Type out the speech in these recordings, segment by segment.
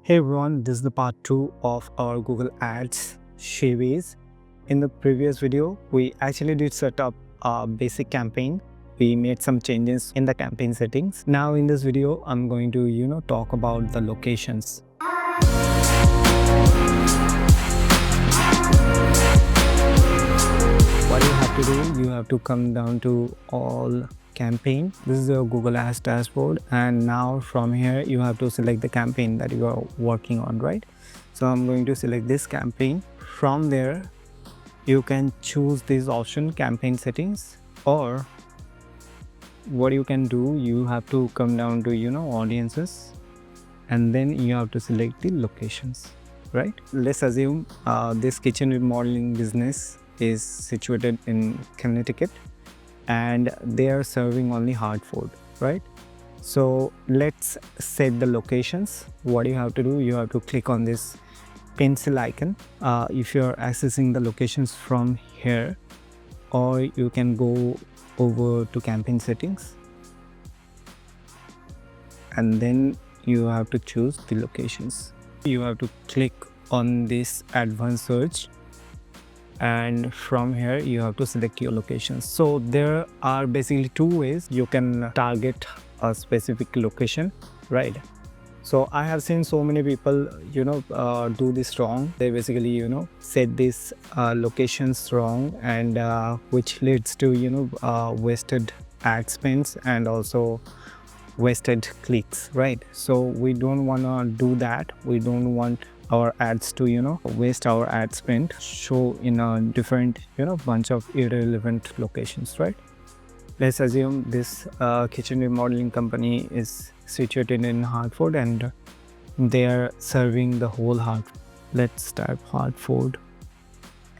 Hey everyone, this is the part 2 of our Google Ads series. In the previous video, we actually did set up a basic campaign. We made some changes in the campaign settings. Now in this video, I'm going to, talk about the locations. What you have to do, you have to come down to all campaign. This is your Google Ads dashboard, and now from here you have to select the campaign that you are working on, right? So I'm going to select this campaign. From there you can choose this option, campaign settings, or what you can do, you have to come down to audiences, and then you have to select the locations, right? Let's assume this kitchen remodeling business is situated in Connecticut and they are serving only hard food, right? So let's set the locations. What you have to do, you have to click on this pencil icon if you're accessing the locations from here, or you can go over to campaign settings and then you have to choose the locations. You have to click on this advanced search, and from here you have to select your locations. So there are basically two ways you can target a specific location, right? So I have seen so many people do this wrong. They basically set these locations wrong, and which leads to wasted ad spends and also wasted clicks, right? So we don't want to do that. We don't want our ads to waste our ad spend, show in a different bunch of irrelevant locations, right? Let's assume this kitchen remodeling company is situated in Hartford and they are serving the whole Hartford. Let's type Hartford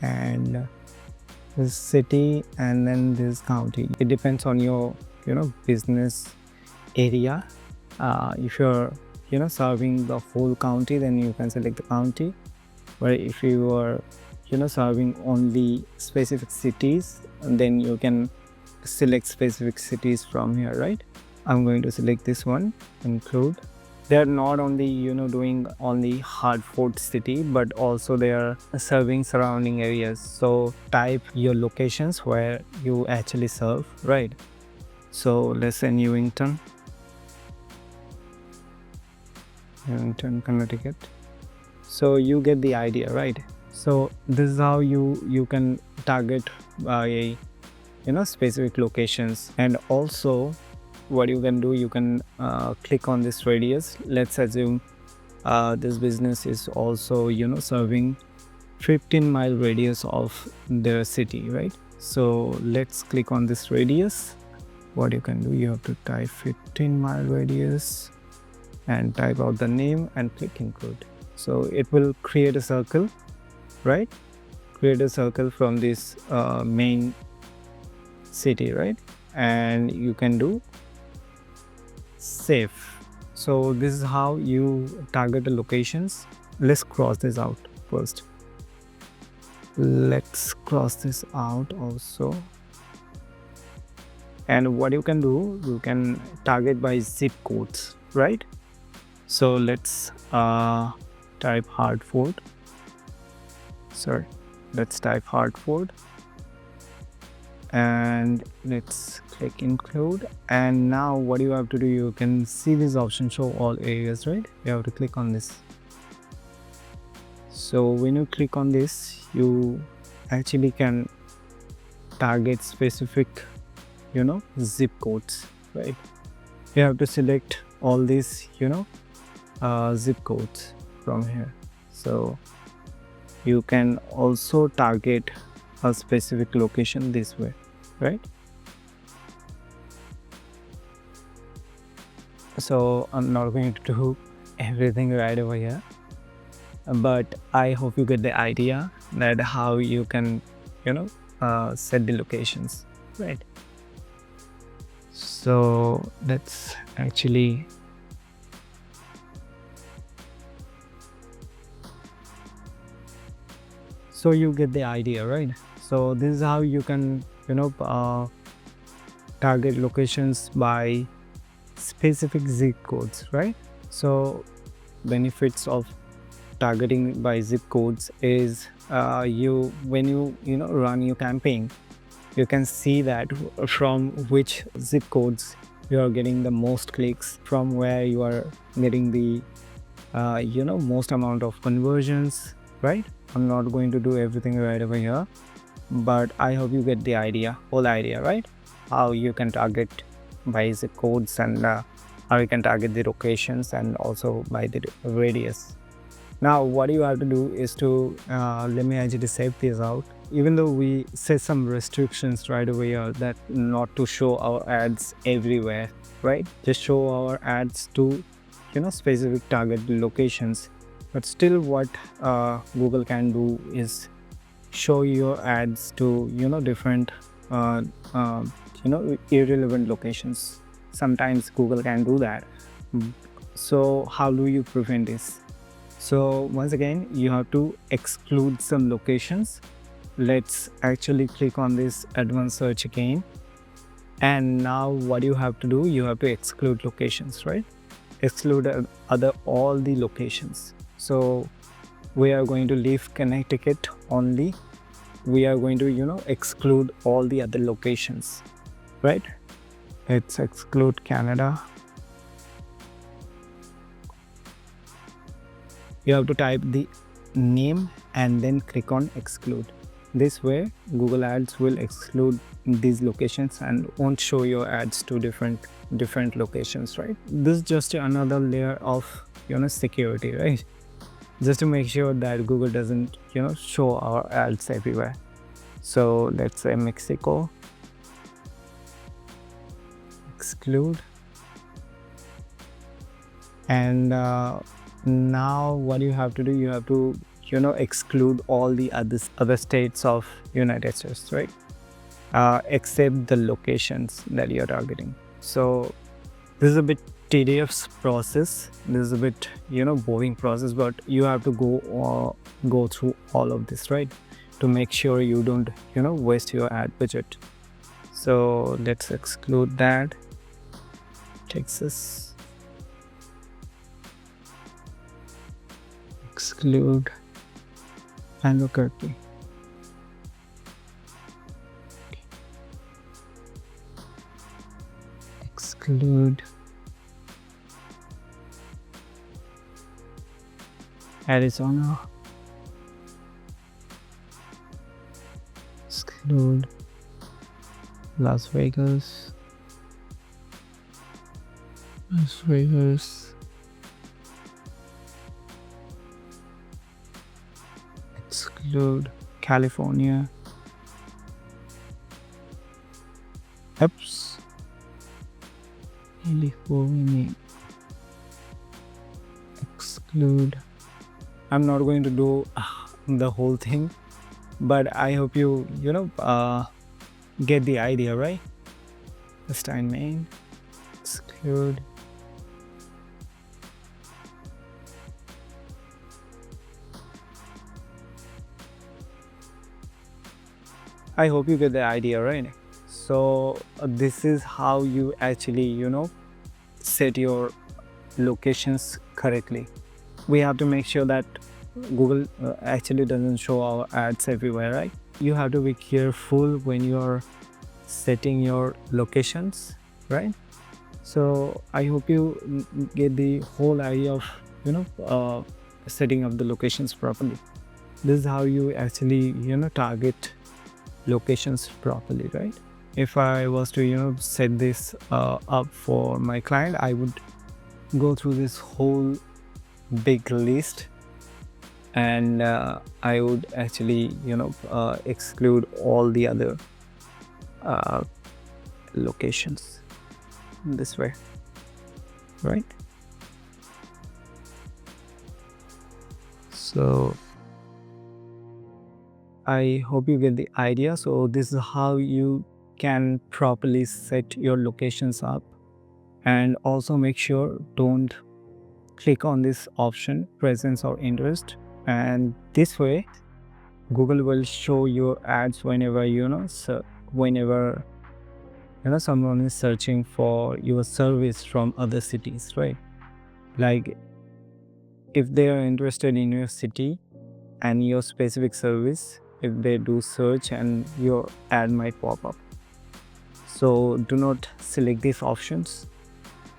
and this city and then this county. It depends on your business area. If you're serving the whole county, then you can select the county. But if you are serving only specific cities, then you can select specific cities from here, right? I'm going to select this one, include. They're not only doing only Hartford city, but also they are serving surrounding areas. So type your locations where you actually serve, right? So let's say Newington, Connecticut. So you get the idea, right? So this is how you can target by specific locations. And also what you can do, you can click on this radius. Let's assume this business is also serving 15-mile radius of their city, right? So let's click on this radius. What you can do, you have to type 15-mile radius and type out the name and click include. So it will create a circle, right? Create a circle from this main city, right? And you can do save. So this is how you target the locations. Let's cross this out first. Let's cross this out also. And what you can do, you can target by zip codes, right? So let's type Hartford. Let's type Hartford and let's click include. And now what you have to do, you can see this option, show all areas, right? You have to click on this. So when you click on this, you actually can target specific zip codes, right? You have to select all these zip codes from here. So you can also target a specific location this way, right? So I'm not going to do everything right over here, but I hope you get the idea that how you can set the locations, right? So let's actually so you get the idea, right? So this is how you can target locations by specific zip codes, right? So benefits of targeting by zip codes is when you know run your campaign, you can see that from which zip codes you are getting the most clicks, from where you are getting the you know most amount of conversions, right? I'm not going to do everything right over here, but I hope you get the whole idea, right? How you can target by zip codes, and how you can target the locations, and also by the radius. Now what you have to do is to let me actually save this out. Even though we set some restrictions right over here that not to show our ads everywhere, right? Just show our ads to specific target locations. But still what Google can do is show your ads to different uh, uh, irrelevant locations. Sometimes Google can do that. So how do you prevent this? So once again, you have to exclude some locations. Let's actually click on this advanced search again. And now what you have to do, you have to exclude locations, right? Exclude all the locations. So we are going to leave Connecticut only. We are going to exclude all the other locations, right? Let's exclude Canada. You have to type the name and then click on exclude. This way Google Ads will exclude these locations and won't show your ads to different locations, right? This is just another layer of security, right? Just to make sure that Google doesn't show our ads everywhere. So let's say Mexico, exclude, and now what you have to do, you have to exclude all the other states of United States, right? Except the locations that you're targeting. So this is a bit tedious process. This is a bit boring process, but you have to go through all of this, right, to make sure you don't waste your ad budget. So let's exclude that. Texas, exclude, Albuquerque. Exclude Arizona. Exclude Las Vegas. Las Vegas. Exclude California. Oops. California. Exclude. I'm not going to do the whole thing, but I hope you get the idea, right? Stein, Maine. Exclude. I hope you get the idea, right? So this is how you actually set your locations correctly. We have to make sure that Google actually doesn't show our ads everywhere, right? You have to be careful when you're setting your locations, right? So I hope you get the whole idea of setting up the locations properly. This is how you actually target locations properly, right? If I was to set this up for my client, I would go through this whole big list, and I would actually exclude all the other locations this way, right? So I hope you get the idea. So this is how you can properly set your locations up, and also make sure don't click on this option presence or interest, and this way Google will show your ads whenever whenever someone is searching for your service from other cities, right? Like if they are interested in your city and your specific service, if they do search and your ad might pop up. So do not select these options.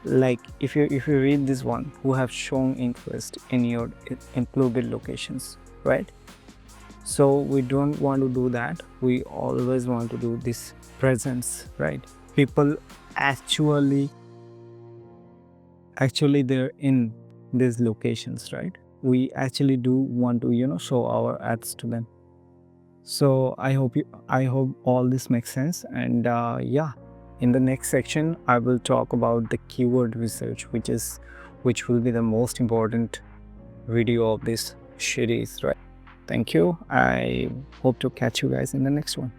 Like if you read this one, who have shown interest in your included locations, right? So we don't want to do that. We always want to do this presence, right? People actually they're in these locations, right? We actually do want to show our ads to them. So I hope all this makes sense. And yeah, in the next section I will talk about the keyword research, which will be the most important video of this series, right? Thank you. I hope to catch you guys in the next one.